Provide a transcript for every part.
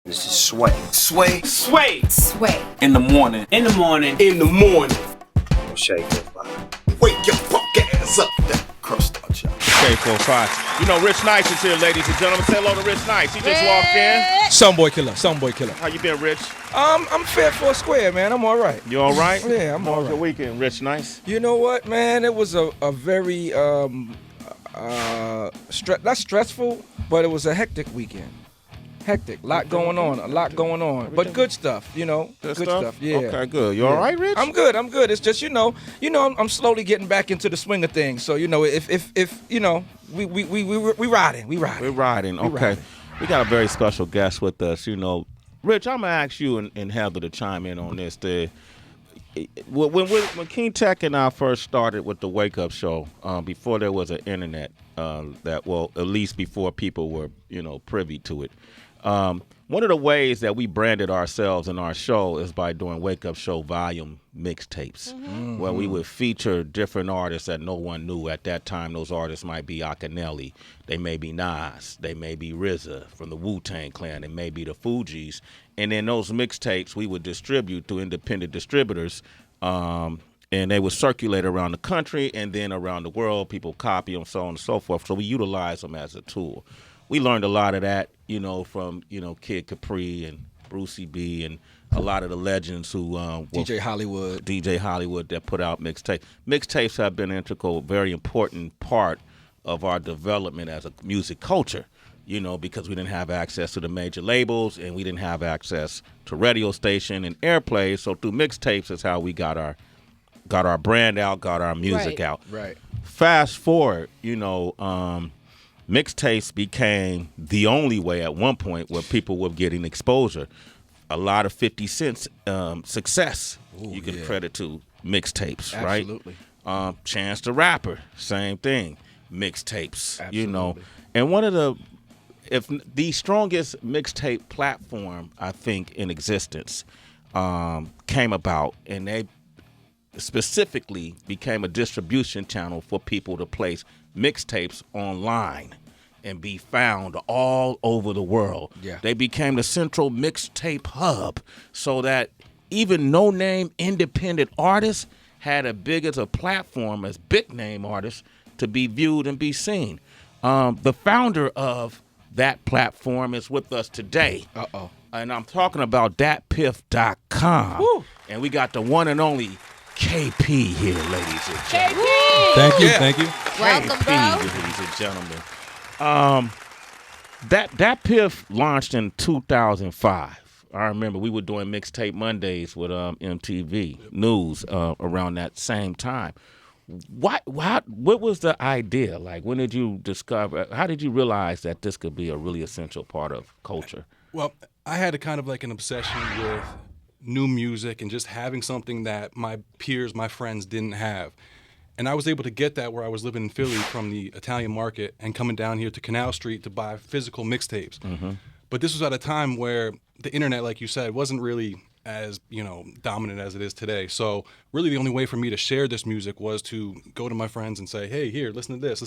This is Sway. Sway. Sway. Sway. In the morning. In the morning. In the morning. K45. Wake your fuck ass up. That crust on you. K45. You know, Rich Nice is here, ladies and gentlemen. Say hello to Rich Nice. He just walked in. Some boy killer. How you been, Rich? I'm fair for a square, man. I'm all right. You all right? Yeah, I'm all How was your right. weekend, Rich Nice? You know what, man? It was a very not stressful, but it was a hectic weekend. A lot going on. But good stuff, you know. Good stuff. Yeah. Okay, good. You all right, Rich? I'm good. It's just, I'm slowly getting back into the swing of things. So, if we riding. We're riding. Okay. We got a very special guest with us. Rich, I'm gonna ask you and Heather to chime in on this. When King Tech and I first started with the Wake Up Show, before there was an internet, at least before people were, privy to it. One of the ways that we branded ourselves in our show is by doing Wake Up Show volume mixtapes, where we would feature different artists that no one knew. At that time, those artists might be Akinelli, they may be Nas, they may be RZA from the Wu-Tang Clan, it may be the Fugees. And then those mixtapes we would distribute to independent distributors, and they would circulate around the country and then around the world. People copy them, so on and so forth. So we utilize them as a tool. We learned a lot of that, from, Kid Capri and Brucey B and a lot of the legends who DJ Hollywood that put out mixtapes. Mixtapes have been an integral, very important part of our development as a music culture, because we didn't have access to the major labels and we didn't have access to radio station and airplay. So through mixtapes is how we got our brand out, got our music out. Right. Fast forward, mixtapes became the only way at one point where people were getting exposure. A lot of 50 Cent's success you can credit to mixtapes, right? Absolutely. Chance the Rapper, same thing, mixtapes, Absolutely. And one of the strongest mixtape platform, I think, in existence came about, and they specifically became a distribution channel for people to place mixtapes online and be found all over the world. Yeah. They became the central mixtape hub so that even no-name independent artists had as big as a platform as big-name artists to be viewed and be seen. The founder of that platform is with us today. And I'm talking about DatPiff.com. Woo. And we got the one and only KP here, ladies and gentlemen. Thank you. Welcome, KP, bro. ladies and gentlemen. DatPiff launched in 2005. I remember we were doing Mixtape Mondays with MTV News around that same time. What was the idea? Like, when did you discover? How did you realize that this could be a really essential part of culture? Well, I had a kind of like an obsession with new music and just having something that my peers, my friends didn't have. And I was able to get that where I was living in Philly from the Italian market and coming down here to Canal Street to buy physical mixtapes. But this was at a time where the internet, like you said, wasn't really as, dominant as it is today. So really the only way for me to share this music was to go to my friends and say, hey, here, listen to this,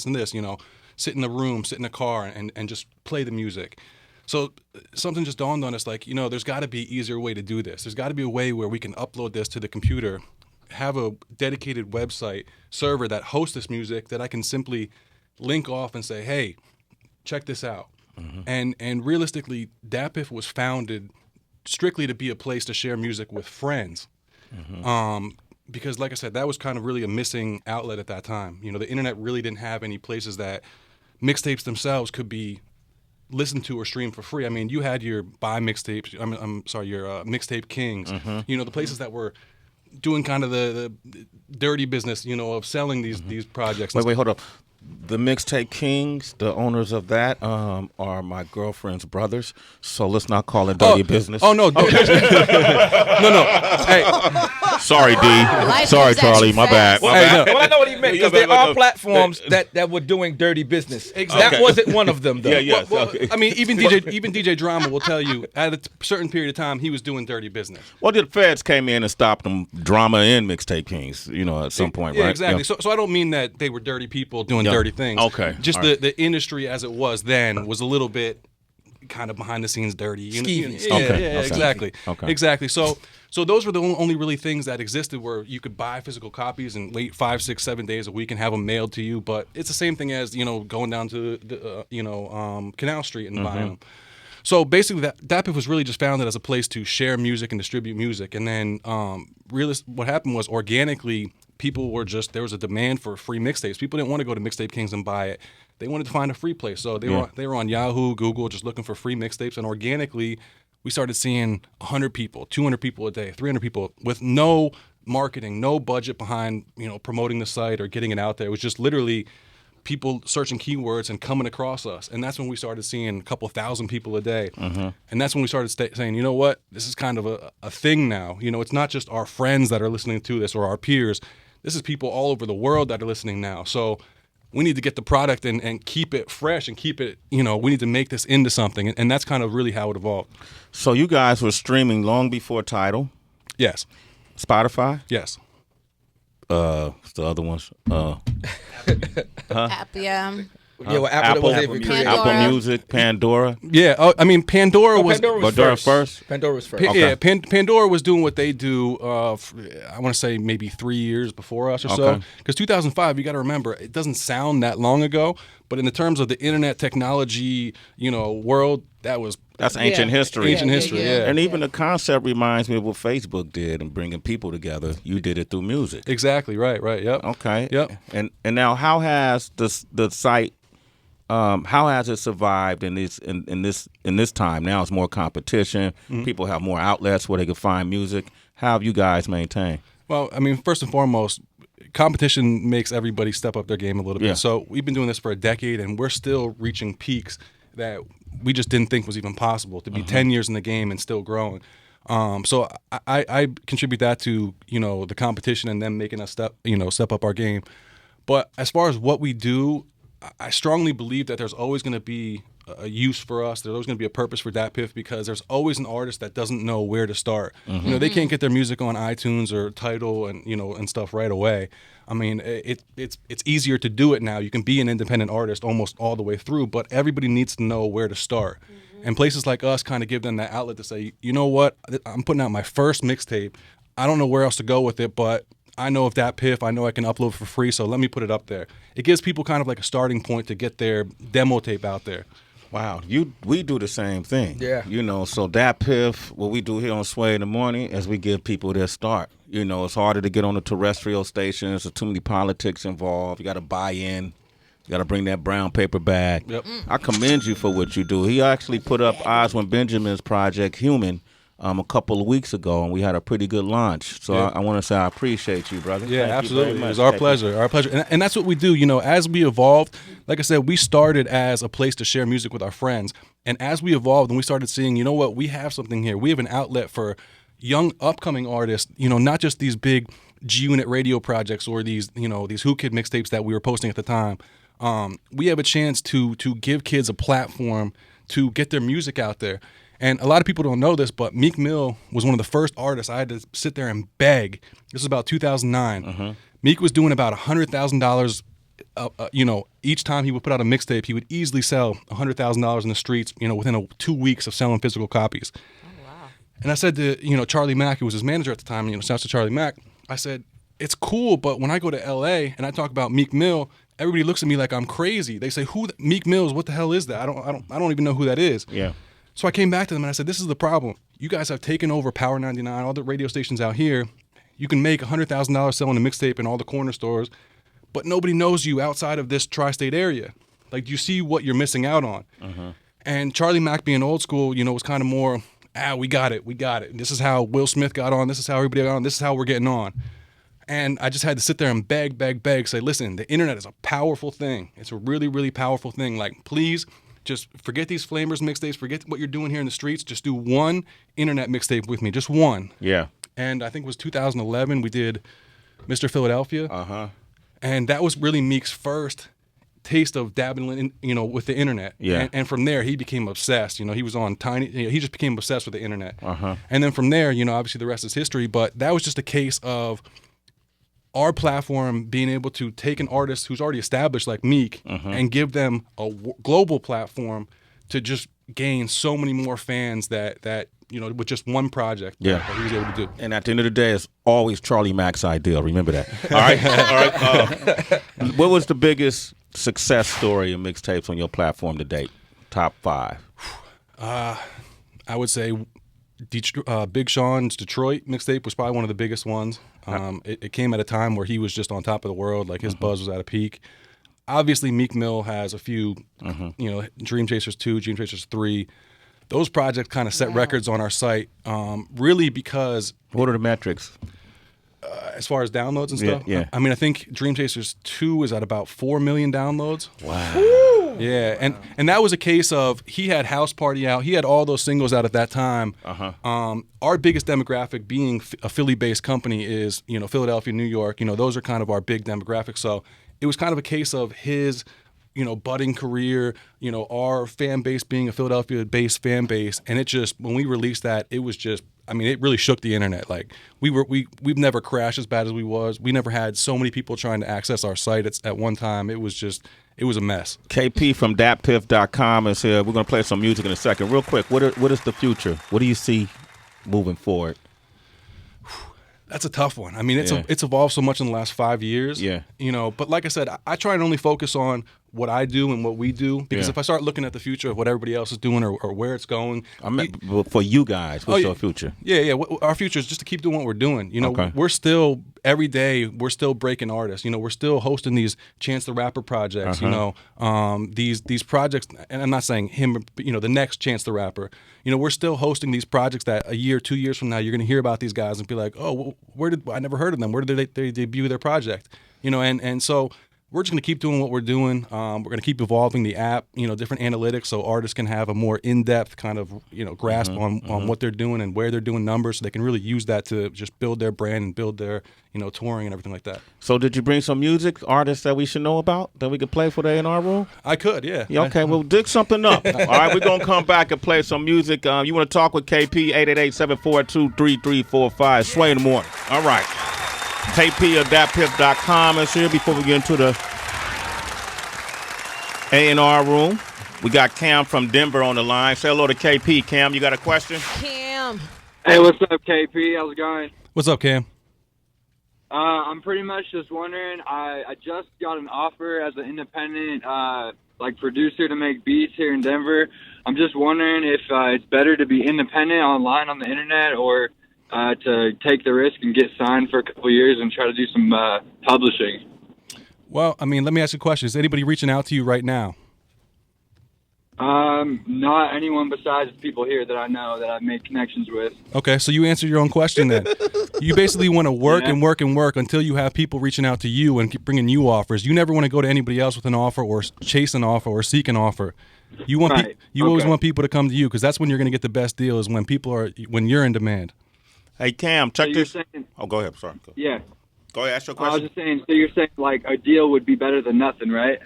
sit in a room, sit in a car and just play the music. So something just dawned on us like, there's got to be an easier way to do this. There's got to be a way where we can upload this to the computer, have a dedicated website server that hosts this music that I can simply link off and say, hey, check this out. And realistically, DatPiff was founded strictly to be a place to share music with friends. Because like I said, that was kind of really a missing outlet at that time. The internet really didn't have any places that mixtapes themselves could be listened to or streamed for free. I mean, you had your buy mixtapes, your Mixtape Kings, the places that were doing kind of the dirty business, of selling these projects. Wait, hold up. The Mixtape Kings, the owners of that, are my girlfriend's brothers. So let's not call it dirty business. Oh no, no. Hey, sorry, D. Life Sorry, comes at Charlie. you My bad. fast. My bad. Well, I know what he meant, because there are platforms that were doing dirty business. Exactly. That wasn't one of them, though. Yeah, yes. Well, Okay. I mean, even DJ Drama will tell you at a certain period of time he was doing dirty business. Well, the feds came in and stopped them, Drama and Mixtape Kings, at some point, Yeah, right? exactly. So I don't mean that they were dirty people doing dirty things. Okay. Just All right. the industry as it was then was a little bit kind of behind the scenes dirty. Yeah, Okay. exactly. Okay. Exactly. So those were the only really things that existed where you could buy physical copies and wait 5, 6, 7 days a week and have them mailed to you. But it's the same thing as, going down to the, Canal Street and buying them. So basically, DatPiff was really just founded as a place to share music and distribute music. And then what happened was organically, there was a demand for free mixtapes. People didn't want to go to Mixtape Kings and buy it. They wanted to find a free place. So they were on Yahoo, Google, just looking for free mixtapes. And organically, we started seeing 100 people, 200 people a day, 300 people with no marketing, no budget behind, promoting the site or getting it out there. It was just literally people searching keywords and coming across us. And that's when we started seeing a couple thousand people a day. And that's when we started saying, you know what, this is kind of a thing now. It's not just our friends that are listening to this or our peers. This is people all over the world that are listening now. So we need to get the product and keep it fresh and keep it, we need to make this into something. And that's kind of really how it evolved. So you guys were streaming long before Tidal? Yes. Spotify? Yes. What's the other ones? App, yeah. Yeah, well, Apple was Music. Apple Music, Pandora. Yeah, Pandora was first. Pandora was first. Yeah, Pandora was doing what they do. I want to say maybe 3 years before us or so. Because 2005, you got to remember, it doesn't sound that long ago, but in the terms of the internet technology, world, that's ancient history. Ancient history, yeah. And even the concept reminds me of what Facebook did in bringing people together. You did it through music. Exactly. Right. Yep. Okay. Yep. And now, how has the site? How has it survived in this time? Now it's more competition. People have more outlets where they can find music. How have you guys maintained? Well, first and foremost, competition makes everybody step up their game a little bit. Yeah. So we've been doing this for a decade, and we're still reaching peaks that we just didn't think was even possible to be 10 years in the game and still growing. So I contribute that to the competition and them making us step up our game. But as far as what we do, I strongly believe that there's always going to be a use for us. There's always going to be a purpose for DatPiff because there's always an artist that doesn't know where to start. They can't get their music on iTunes or Tidal and stuff right away. It's easier to do it now. You can be an independent artist almost all the way through, but everybody needs to know where to start. And places like us kind of give them that outlet to say, you know what, I'm putting out my first mixtape. I don't know where else to go with it, but I know of DatPiff. I know I can upload for free, so let me put it up there. It gives people kind of like a starting point to get their demo tape out there. Wow, we do the same thing. Yeah. So DatPiff, what we do here on Sway in the Morning is we give people their start. It's harder to get on the terrestrial stations. There's too many politics involved. You got to buy in. You got to bring that brown paper bag. Yep. I commend you for what you do. He actually put up Oswin Benjamin's project, Human, a couple of weeks ago, and we had a pretty good launch. So I want to say I appreciate you, brother. Yeah, Thank absolutely. You very much. It was our pleasure. Our pleasure. And that's what we do. As we evolved, like I said, we started as a place to share music with our friends. And as we evolved and we started seeing, we have something here. We have an outlet for young upcoming artists, not just these big G-Unit radio projects or these Who Kid mixtapes that we were posting at the time. We have a chance to give kids a platform to get their music out there. And a lot of people don't know this, but Meek Mill was one of the first artists I had to sit there and beg. This was about 2009. Meek was doing about $100,000. Each time he would put out a mixtape, he would easily sell $100,000 in the streets. Within 2 weeks of selling physical copies. Oh wow! And I said to Charlie Mack, who was his manager at the time. Shouts to Charlie Mack. I said, it's cool, but when I go to L.A. and I talk about Meek Mill, everybody looks at me like I'm crazy. They say, Meek Mills? What the hell is that? I don't even know who that is. Yeah. So I came back to them and I said, this is the problem. You guys have taken over Power 99, all the radio stations out here. You can make $100,000 selling a mixtape in all the corner stores, but nobody knows you outside of this tri-state area. Like, you see what you're missing out on. And Charlie Mack, being old school, was kind of more, we got it. This is how Will Smith got on. This is how everybody got on. This is how we're getting on. And I just had to sit there and beg, say, listen, the internet is a powerful thing. It's a really, really powerful thing. Like, please, just forget these Flamers mixtapes. Forget what you're doing here in the streets. Just do one internet mixtape with me. Just one. Yeah. And I think it was 2011 we did Mr. Philadelphia. And that was really Meek's first taste of dabbling in, with the internet. Yeah. And from there, he became obsessed. He was on Tiny. He just became obsessed with the internet. And then from there, obviously the rest is history. But that was just a case of our platform being able to take an artist who's already established like Meek and give them a global platform to just gain so many more fans that with just one project that he was able to do. And at the end of the day, it's always Charlie Mack's idea. Remember that. All right. All right. What was the biggest success story in mixtapes on your platform to date? Top 5. I would say Big Sean's Detroit mixtape was probably one of the biggest ones. It came at a time where he was just on top of the world. Like his buzz was at a peak. Obviously, Meek Mill has a few, Dream Chasers 2, Dream Chasers 3. Those projects kind of set records on our site, really because... What are the metrics? As far as downloads and stuff? Yeah. I mean, I think Dream Chasers 2 is at about 4 million downloads. Wow. Yeah, and that was a case of he had House Party out. He had all those singles out at that time. Our biggest demographic being a Philly-based company is, Philadelphia, New York. Those are kind of our big demographics. So it was kind of a case of his... budding career, our fan base being a Philadelphia-based fan base, and it just when we released that, it was just, it really shook the internet. Like we've never crashed as bad as we was. We never had so many people trying to access our site at one time. It was a mess. KP from DatPiff.com is here. We're gonna play some music in a second. Real quick, what is the future? What do you see moving forward? That's a tough one. I mean, it's evolved so much in the last 5 years. Yeah. But like I said, I try and only focus on what I do and what we do, because if I start looking at the future of what everybody else is doing or where it's going, for you guys, what's your future? Yeah. Our future is just to keep doing what we're doing. We're still every day we're still breaking artists. We're still hosting these Chance the Rapper projects. These projects, and I'm not saying him. The next Chance the Rapper. We're still hosting these projects that a year, 2 years from now, you're going to hear about these guys and be like, oh, I never heard of them. Where did they debut their project? And so we're just going to keep doing what we're doing. We're going to keep evolving the app, different analytics, so artists can have a more in-depth kind of, grasp on what they're doing and where they're doing numbers, so they can really use that to just build their brand and build their, touring and everything like that. So did you bring some music, artists that we should know about, that we could play for the A&R Room? I could, yeah. Okay, well, dig something up. All right, we're going to come back and play some music. You want to talk with KP, 888-742-3345. Sway in the morning. All right. KP of DatPiff.com is here. Before we get into the A&R Room, we got Cam from Denver on the line. Say hello to KP. Cam, you got a question? Cam. Hey, what's up, KP? How's it going? What's up, Cam? I'm pretty much just wondering, I just got an offer as an independent producer to make beats here in Denver. I'm just wondering if it's better to be independent online on the internet or to take the risk and get signed for a couple of years and try to do some publishing. Well, let me ask you a question. Is anybody reaching out to you right now? Not anyone besides people here that I know that I've made connections with. Okay, so you answered your own question then. You basically want to work and work and work until you have people reaching out to you and keep bringing you offers. You never want to go to anybody else with an offer or chase an offer or seek an offer. You want always want people to come to you, because that's when you're going to get the best deal, is when when you're in demand. Hey, Cam, check this. Saying, go ahead. Sorry. Yeah. Go ahead, ask your question. I was just saying, so you're saying a deal would be better than nothing, right?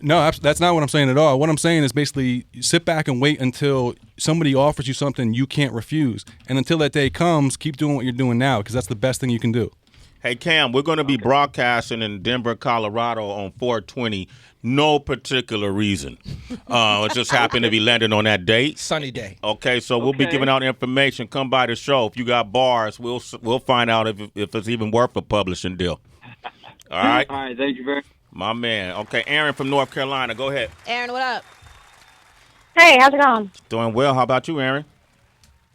No, that's not what I'm saying at all. What I'm saying is basically sit back and wait until somebody offers you something you can't refuse. And until that day comes, keep doing what you're doing now, because that's the best thing you can do. Hey, Cam, we're going to be broadcasting in Denver, Colorado on 4/20. No particular reason. It just happened to be landing on that date. Sunny day. Okay, so we'll be giving out information. Come by the show. If you got bars, we'll find out if it's even worth a publishing deal. All right? All right, thank you very much. My man. Okay, Aaron from North Carolina. Go ahead. Aaron, what up? Hey, how's it going? Doing well. How about you, Aaron?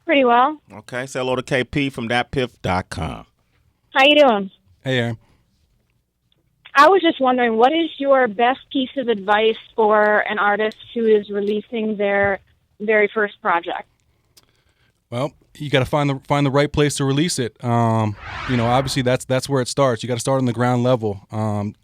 Pretty well. Okay, say hello to KP from DatPiff.com. How you doing? Hey, Aaron. I was just wondering, what is your best piece of advice for an artist who is releasing their very first project? Well, you got to find the right place to release it. Obviously that's where it starts. You got to start on the ground level.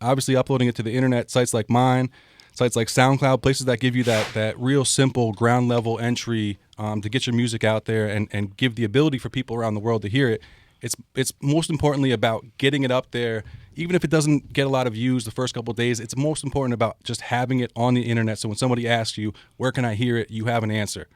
Obviously, uploading it to the internet, sites like mine, sites like SoundCloud, places that give you that real simple ground level entry to get your music out there and give the ability for people around the world to hear it. It's most importantly about getting it up there. Even if it doesn't get a lot of views the first couple of days, it's most important about just having it on the internet. So when somebody asks you, where can I hear it, you have an answer.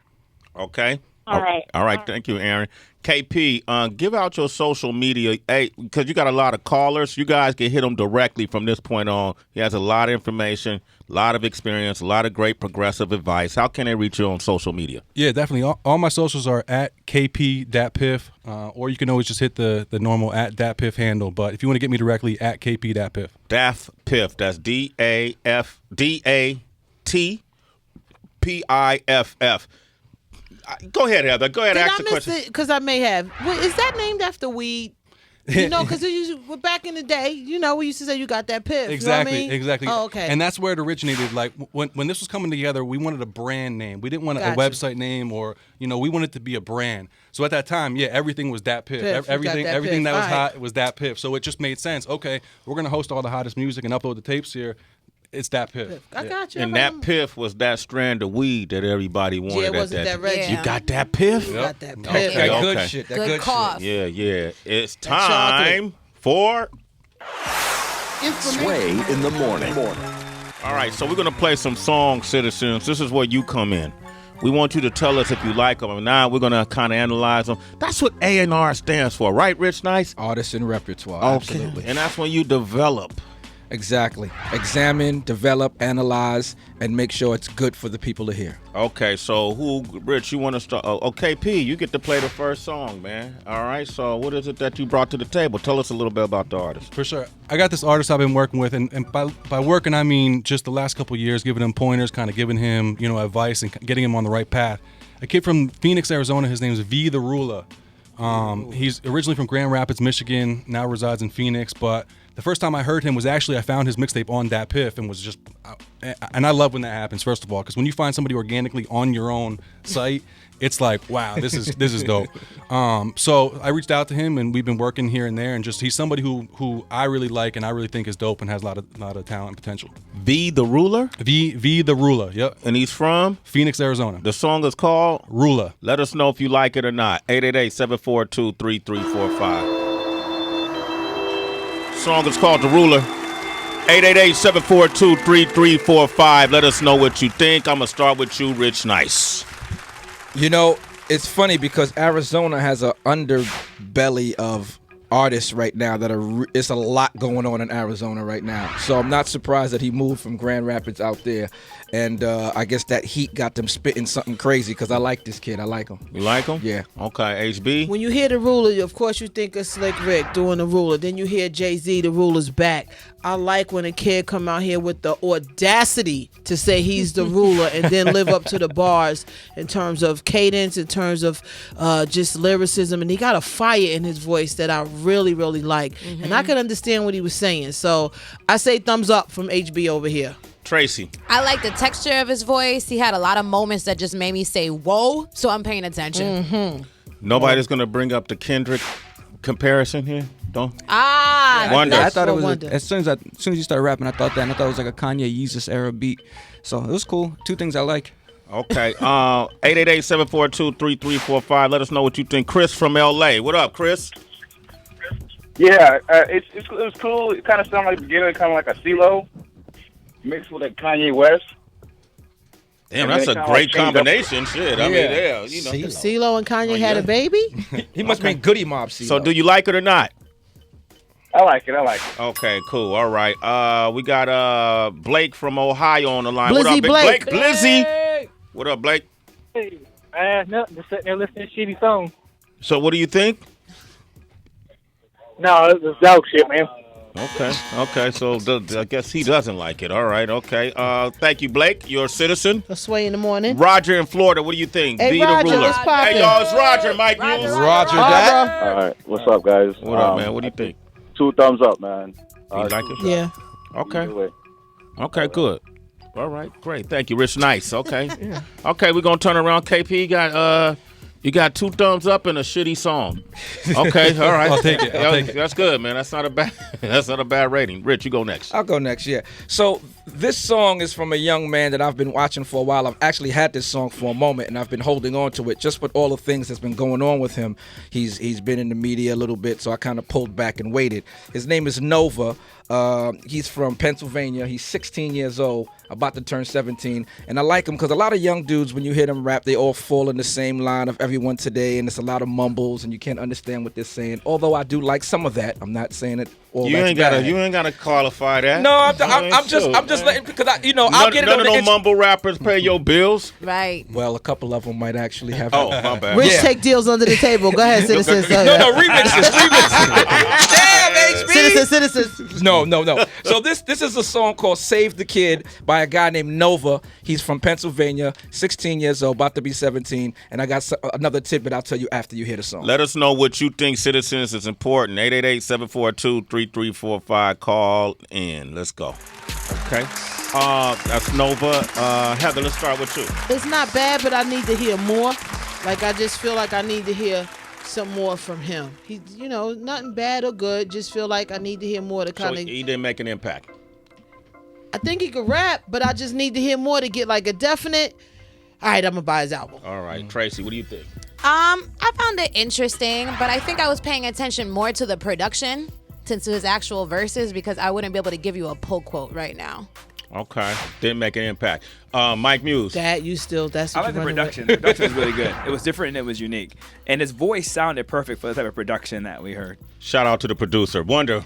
Okay. All right. All right. Thank you, Aaron. KP, give out your social media, because you got a lot of callers. You guys can hit him directly from this point on. He has a lot of information, a lot of experience, a lot of great progressive advice. How can they reach you on social media? Yeah, definitely. All my socials are at KP DatPiff, or you can always just hit the normal at DatPiff handle. But if you want to get me directly, at KP DatPiff. DatPiff. That's DatPiff. Go ahead, Heather. Go ahead. Ask the question. Because I may have. Well, is that named after weed? Because back in the day, we used to say you got that piff. Exactly, you know what I mean? exactly. Oh, okay. And that's where it originated. Like when this was coming together, we wanted a brand name. We didn't want a website name, or we wanted it to be a brand. So at that time, everything was DatPiff. Everything that was hot was DatPiff. So it just made sense. Okay, we're gonna host all the hottest music and upload the tapes here. It's DatPiff. I got you. And that piff was that strand of weed that everybody wanted. Yeah, it wasn't that Reggie. You got that piff? You got that piff. Okay, good shit. That good cough. shit. Yeah. It's time for Sway in the morning. All right, so we're going to play some songs, citizens. This is where you come in. We want you to tell us if you like them or not. We're going to kind of analyze them. That's what A&R stands for, right, Rich Nice? Artists and repertoire. Okay. Absolutely. And that's when you develop. Exactly. Examine, develop, analyze, and make sure it's good for the people to hear. Okay, so Rich, you want to start? Okay, P, you get to play the first song, man. All right, so what is it that you brought to the table? Tell us a little bit about the artist. For sure. I got this artist I've been working with, and by working, I mean just the last couple of years, giving him pointers, kind of giving him, advice and getting him on the right path. A kid from Phoenix, Arizona. His name is Tha Rula. He's originally from Grand Rapids, Michigan, now resides in Phoenix, but the first time I heard him was actually I found his mixtape on DatPiff and was just, and I love when that happens, first of all, because when you find somebody organically on your own site, it's like, wow, this is dope. So I reached out to him and we've been working here and there, and just he's somebody who I really like and I really think is dope and has a lot of talent and potential. Tha Rula? Tha Rula, yep. And he's from? Phoenix, Arizona. The song is called? Rula. Let us know if you like it or not. 888-742-3345. Song is called Tha Rula. 888-742-3345. Let us know what you think. I'm going to start with you, Rich Nice. It's funny because Arizona has an underbelly of artists right now it's a lot going on in Arizona right now. So I'm not surprised that he moved from Grand Rapids out there. And I guess that heat got them spitting something crazy because I like this kid. I like him. You like him? Yeah. Okay, HB? When you hear Tha Rula, of course you think of Slick Rick doing Tha Rula. Then you hear Jay-Z, Tha Rula's back. I like when a kid come out here with the audacity to say he's Tha Rula and then live up to the bars in terms of cadence, in terms of just lyricism. And he got a fire in his voice that I really, really like. Mm-hmm. And I could understand what he was saying. So I say thumbs up from HB over here. Tracy. I like the texture of his voice. He had a lot of moments that just made me say, whoa, so I'm paying attention. Mm-hmm. Nobody's going to bring up the Kendrick comparison here? Don't? Wonder. I thought it was, as soon as you started rapping, I thought that, and I thought it was like a Kanye Yeezus era beat. So it was cool. Two things I like. Okay. 888-742-3345. Let us know what you think. Chris from L.A. What up, Chris? Yeah, it was cool. It kind of sounded like the beginning, kind of like a CeeLo mixed with a Kanye West. Damn, that's a great combination. Shit, I mean, yeah, CeeLo and Kanye had a baby? He must be Goody Mob CeeLo. So do you like it or not? I like it. Okay, cool. All right. We got Blake from Ohio on the line. Blizzy what up, Blake? Blizzy. Hey. What up, Blake? Hey, nothing. Just sitting there listening to shitty songs. So what do you think? No, it was dog shit, man. Okay. So I guess he doesn't like it. All right. Okay. Thank you, Blake. You're a citizen. A Sway in the morning. Roger in Florida. What do you think? Hey, Tha Roger, Rula. what's poppin'? Hey, y'all. It's Roger. Mike Muse. Roger that. All right, what's up, guys? What up, man? What do you think? 2 thumbs up, man. You like it? Yeah. Okay. Okay. Good. All right. Great. Thank you, Rich Nice. Okay. Yeah. Okay. We're gonna turn around. KP you got 2 thumbs up and a shitty song. Okay, all right. I'll take it. That's good, man. That's not a bad rating. Rich, you go next. I'll go next, yeah. So this song is from a young man that I've been watching for a while. I've actually had this song for a moment, and I've been holding on to it just with all the things that's been going on with him. He's been in the media a little bit, so I kind of pulled back and waited. His name is Nova. He's from Pennsylvania. He's 16 years old. about to turn 17, and I like him because a lot of young dudes, when you hear them rap, they all fall in the same line of everyone today, and it's a lot of mumbles, and you can't understand what they're saying. Although I do like some of that. I'm not saying it all. You ain't gotta qualify that. No, I'm just letting, because I'll get it. None of those mumble rappers pay your bills. Right. Well, a couple of them might actually have. Oh, my bad. Rich take deals under the table. Go ahead, citizens. No, remixes. Damn, HB. Citizens. No. So this is a song called "Save the Kid" by a guy named Nova. He's from Pennsylvania, 16 years old, about to be 17. And I got another tidbit I'll tell you after you hear the song. Let us know what you think, citizens, is important. 888-742-3345. Call in. Let's go. Okay. That's Nova. Heather, let's start with you. It's not bad, but I need to hear more. Like, I just feel like I need to hear some more from him. He, nothing bad or good. Just feel like I need to hear more to kind of. So he didn't make an impact. I think he could rap, but I just need to hear more to get like a definite. All right, I'm gonna buy his album. All right, Tracy, what do you think? I found it interesting, but I think I was paying attention more to the production than to his actual verses because I wouldn't be able to give you a pull quote right now. Okay, didn't make an impact. Mike Muse. That's what I like the production. The production was really good. It was different and it was unique. And his voice sounded perfect for the type of production that we heard. Shout out to the producer. Wonder.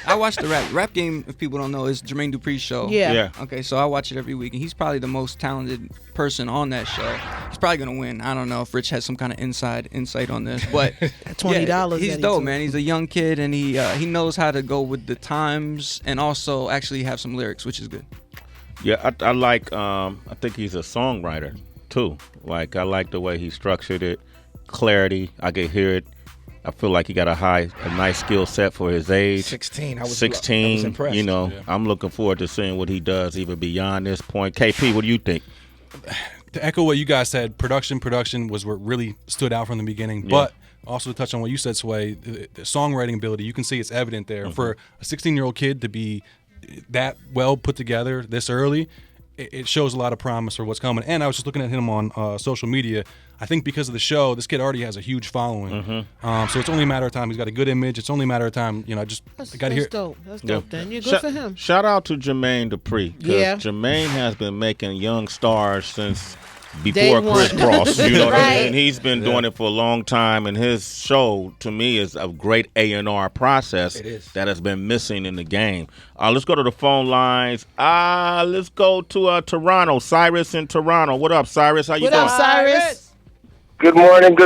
I watch the Rap Game, if people don't know, is Jermaine Dupri's show. Yeah. Okay, so I watch it every week, and he's probably the most talented person on that show. He's probably going to win. I don't know if Rich has some kind of insight on this, but $20. He's dope, man. He's a young kid, and he knows how to go with the times and also actually have some lyrics, which is good. Yeah, I like, I think he's a songwriter, too. Like, I like the way he structured it. Clarity, I can hear it. I feel like he got a nice skill set for his age. 16. I was 16. impressed. I'm looking forward to seeing what he does even beyond this point. KP, what do you think? To echo what you guys said, production was what really stood out from the beginning. Yeah. But also to touch on what you said, Sway, the songwriting ability, you can see it's evident there. For a 16-year-old kid to be that well put together this early, it shows a lot of promise for what's coming. And I was just looking at him on social media. I think because of the show, this kid already has a huge following. So it's only a matter of time. He's got a good image. It's only a matter of time. Got to hear. That's dope. That's dope. Then you're good for him. Shout out to Jermaine Dupri. Yeah. Jermaine has been making young stars since Day before one. Crisscross. You know what I Right. mean? He's been doing it for a long time, and his show, to me, is a great A&R process that has been missing in the game. Let's go to the phone lines. Let's go to Toronto. Cyrus in Toronto. What up, Cyrus? How you What doing? up, Cyrus? Good morning.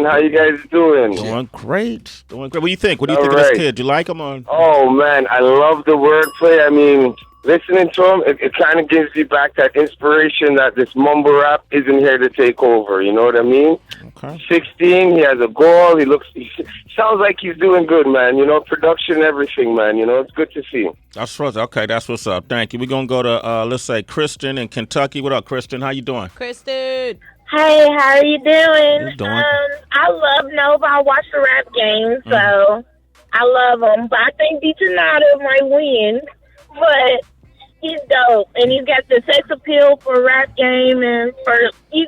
How you guys doing? Doing great. What do you think? What do you All think of right. this kid? You like him on? Oh, man, I love the wordplay. I mean, listening to him, it kind of gives you back that inspiration that this mumble rap isn't here to take over. You know what I mean? Okay. 16, he has a goal. He sounds like he's doing good, man. Production, everything, man. It's good to see. That's what's okay. That's what's up. Thank you. We're gonna go to let's say Kristen in Kentucky. What up, Kristen? How you doing? Kristen. Hey, how are you doing? You doing? I love Nova. I watch the Rap Game, so I love him. But I think Detonado might win. But he's dope, and he's got the sex appeal for Rap Game, and he's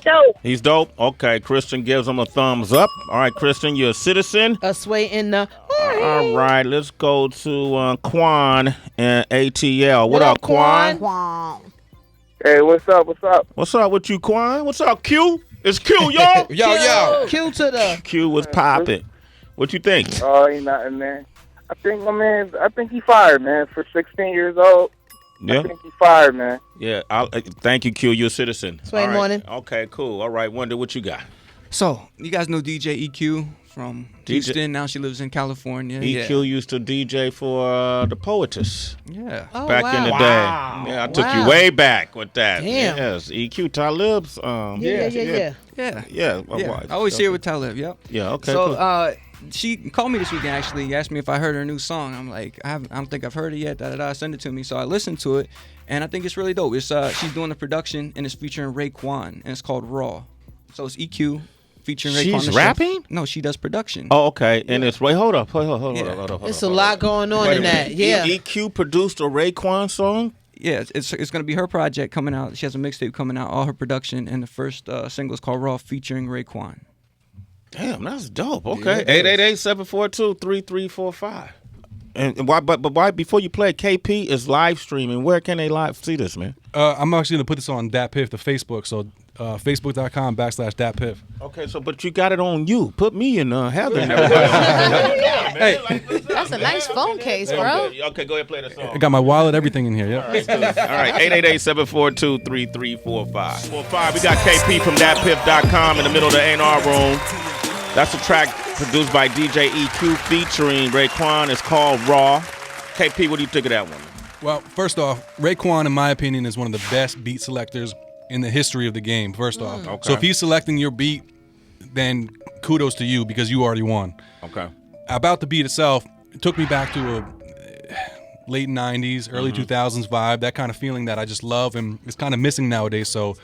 dope. He's dope. Okay, Kristen gives him a thumbs up. All right, Kristen, you're a citizen. A sway in the. All right, let's go to Quan and ATL. What up, Quan? Hey, what's up? What's up with you, Quan? What's up, Q? It's Q, y'all. Yo. Q to the. Q was popping. What you think? Oh, ain't nothing, man. I think he fired, man. For 16 years old, Yeah. I think he fired, man. Yeah. Thank you, Q. You're a citizen. Sway All right. morning. Okay, cool. All right, Wonder, what you got? So, you guys know DJ EQ from Houston. Now she lives in California. EQ used to DJ for the Poetess. Yeah. Oh, Back in the day. Yeah, I took you way back with that. Damn. Yes, EQ Talib's. Yeah. I always see her with Talib, yep. Yeah, okay, So, cool. she called me this weekend, actually, asked me if I heard her new song. I'm like, I don't think I've heard it yet, Send it to me. So I listened to it, and I think it's really dope. It's she's doing the production, and it's featuring Raekwon, and it's called Raw. So it's EQ featuring Raekwon. She's rapping? No, she does production. Oh, okay. And it's hold up. It's a lot going on in that. Yeah. EQ produced a Raekwon song? Yeah, it's going to be her project coming out. She has a mixtape coming out, all her production, and the first single is called Raw featuring Raekwon. Damn, that's dope. Okay. Yeah, 888-742-3345. And why? But why? Before you play, KP is live streaming. Where can they live see this, man? I'm actually gonna put this on DatPiff, the Facebook. So facebook.com/DatPiff. Okay, so but you got it on you. Put me in Heather. Hey, That's a nice phone case, bro. Okay, go ahead and play the song. I got my wallet, everything in here. Yeah. All right, 888-742-3345. We got KP from DatPiff.com in the middle of the A&R Room. That's a track produced by DJ EQ featuring Raekwon. It's called Raw. KP, what do you think of that one? Well, first off, Raekwon, in my opinion, is one of the best beat selectors in the history of the game. First off, Okay. so if he's selecting your beat, then kudos to you because you already won. Okay. About the beat itself, it took me back to a late 90s, early 2000s vibe, that kind of feeling that I just love and is kind of missing nowadays. So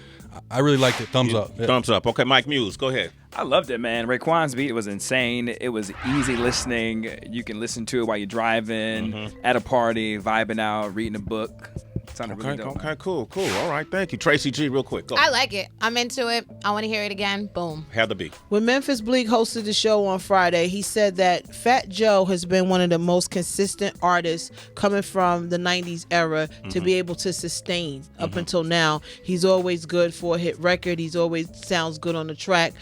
I really liked it. Thumbs up. Yeah. Thumbs up. Okay, Mike Muse, go ahead. I loved it, man. Raekwon's beat was insane. It was easy listening. You can listen to it while you're driving, at a party, vibing out, reading a book. Sounded really dope. Okay, cool. All right, thank you. Tracy G, real quick. Go. I like it. I'm into it. I want to hear it again. Boom. Heather B. When Memphis Bleak hosted the show on Friday, he said that Fat Joe has been one of the most consistent artists coming from the 90s era to be able to sustain up until now. He's always good for a hit record. He's always sounds good on the track.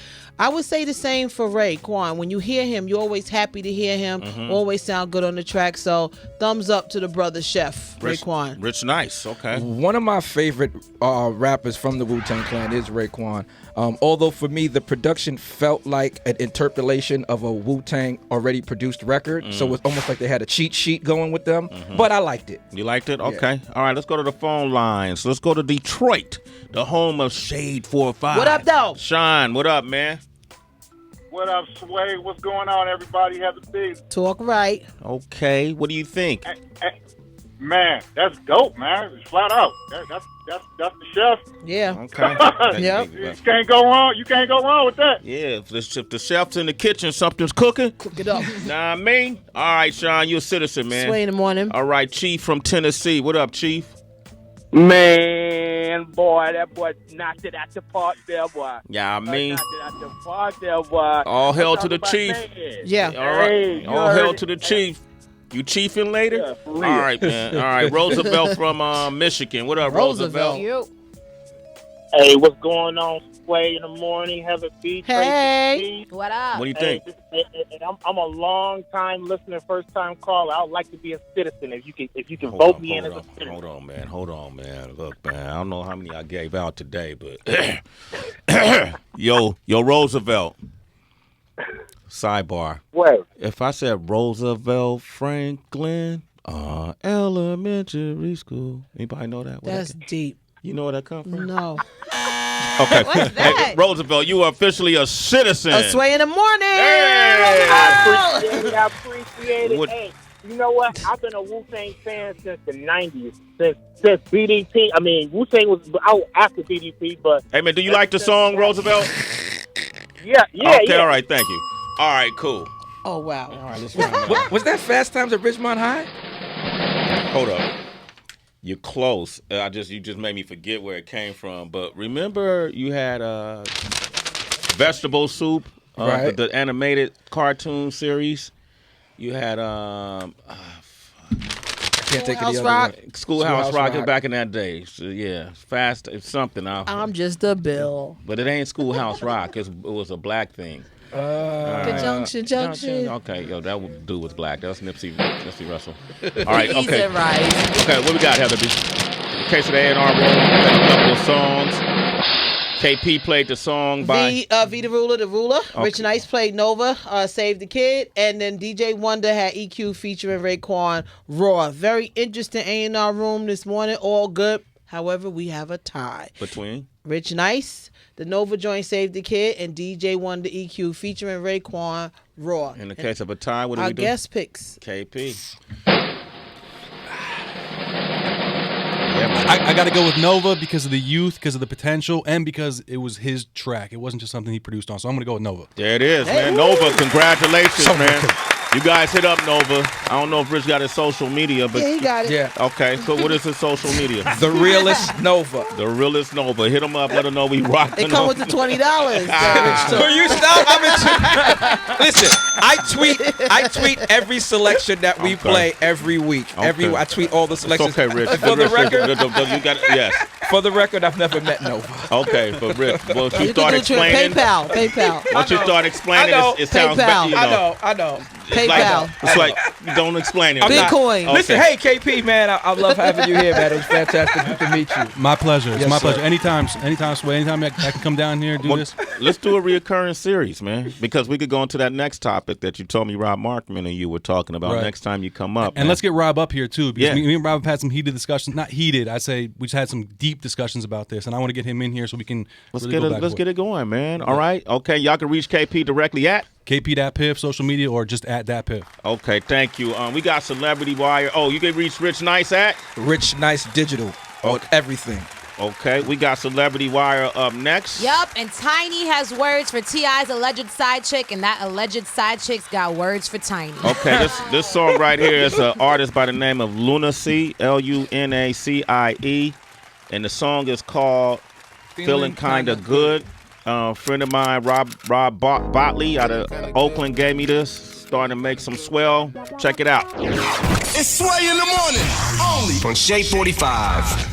I would say the same for Raekwon. When you hear him, you're always happy to hear him. Always sound good on the track. So thumbs up to the brother chef, Raekwon. Rich Nice, okay. One of my favorite rappers from the Wu-Tang Clan is Raekwon. Although for me, the production felt like an interpolation of a Wu-Tang already produced record. So it's almost like they had a cheat sheet going with them. But I liked it. You liked it? Okay. All right, let's go to the phone lines. Let's go to Detroit, the home of Shade 4-5. What up, though? Sean, what up, man? What up, Sway? What's going on, everybody? Have a big Talk right. Okay, what do you think? man. That's dope, man. Flat out. That's the chef. Yeah. Okay. Yep. You can't go wrong. You can't go wrong with that. Yeah, if the chef's in the kitchen, something's cooking. Cook it up. Nah, I mean. All right, Sean, you're a citizen, man. Sway in the morning. All right, Chief from Tennessee. What up, Chief? Man, boy, that boy knocked it out the park there, boy. Yeah, I mean. Knocked it out the park there, boy. All hail to the chief. Yeah. All right. Hey, All hail to the chief. You chiefing later? Yeah, for real. All right, man. All right, Roosevelt from Michigan. What up, Roosevelt? Hey, what's going on, Sway in the morning? Have a beat. Hey. What up? What do you think? I'm a long time listener, first time caller. I would like to be a citizen. If you can vote me in as a citizen. Hold on, man. Look, man. I don't know how many I gave out today, but yo, Roosevelt. Sidebar. What? If I said Roosevelt Franklin, elementary school, anybody know that? That's deep. You know where that come from? No. Okay. What's that? Hey, Roosevelt, you are officially a citizen. A Sway in the morning. I appreciate it. Hey, you know what? I've been a Wu-Tang fan since the 90s. Since BDP. I mean, Wu-Tang was out after BDP, but... Hey, man, do you like the song, Roosevelt? Yeah. Okay, all right, thank you. All right, cool. Oh, wow. All right, let's Was that Fast Times at Ridgemont High? Hold up. You're close. You just made me forget where it came from. But remember, you had vegetable soup, Right. the animated cartoon series. You had I can't think of Schoolhouse the Rock. other one. Schoolhouse Rock back in that day. So, yeah, fast. It's something. I'm just a bill. But it ain't Schoolhouse Rock. It was a black thing. Junction. Okay, yo, that dude was black. That was Nipsey Russell. All right, He's okay. a rise. Okay, what we got, Heather B? In case of the A&R Room, we got a couple of songs. KP played the song by... Tha Rula, The Ruler. Okay. Rich Nice played Nova, Save the Kid. And then DJ Wonder had EQ featuring Raekwon, Raw. Very interesting A&R Room this morning. All good. However, we have a tie. Between? Rich Nice, the Nova joint Save the Kid, and DJ Wonder EQ featuring Raekwon, Raw. In the case of a tie, what do we do? Our guest picks. KP. I got to go with Nova because of the youth, because of the potential, and because it was his track. It wasn't just something he produced on. So I'm going to go with Nova. There it is, man. Nova, congratulations, man. You guys hit up Nova. I don't know if Rich got his social media, but... Yeah, he got it. Yeah. Okay, so what is his social media? The realest Nova. The realest Nova. Hit him up. Let him know we rocking. It come with the $20. Will you stop? Listen, I tweet every selection that we play every week. Okay. I tweet all the selections. It's okay, Rich. For the record, you got yes. For the record, I've never met Nova. Okay, but Rich, once you You start can do explaining, PayPal. once you start explaining, it sounds better. I know. PayPal. It's like you don't explain it. Bitcoin. Okay. Listen, hey KP, man, I love having you here, man. It was fantastic to meet you. My pleasure. It's Yes, my sir. pleasure. Anytime, Sway. Anytime I can come down here and do this. Let's do a reoccurring series, man, because we could go into that next topic that you told me Rob Markman and you were talking about Right. next time you come up. And let's get Rob up here too, because Yeah. me and Rob have had some heated discussions. Not heated, I say we just had some deep discussions about this, and I want to get him in here so we can Let's really go back let's and get it going, man. All right, okay. Y'all can reach KP directly at KP DatPiff social media or just at DatPiff. Okay, thank you. We got Celebrity Wire. Oh, you can reach Rich Nice at Rich Nice Digital on everything. Okay, we got Celebrity Wire up next. Yup, and Tiny has words for T.I.'s alleged side chick, and that alleged side chick's got words for Tiny. Okay, this song right here is an artist by the name of Lunacy, Lunacie, and the song is called Feeling Kinda Good. Friend of mine, Rob Botley out of Oakland gave me this. Starting to make some swell. Check it out. It's Sway in the morning, only On Shade 45.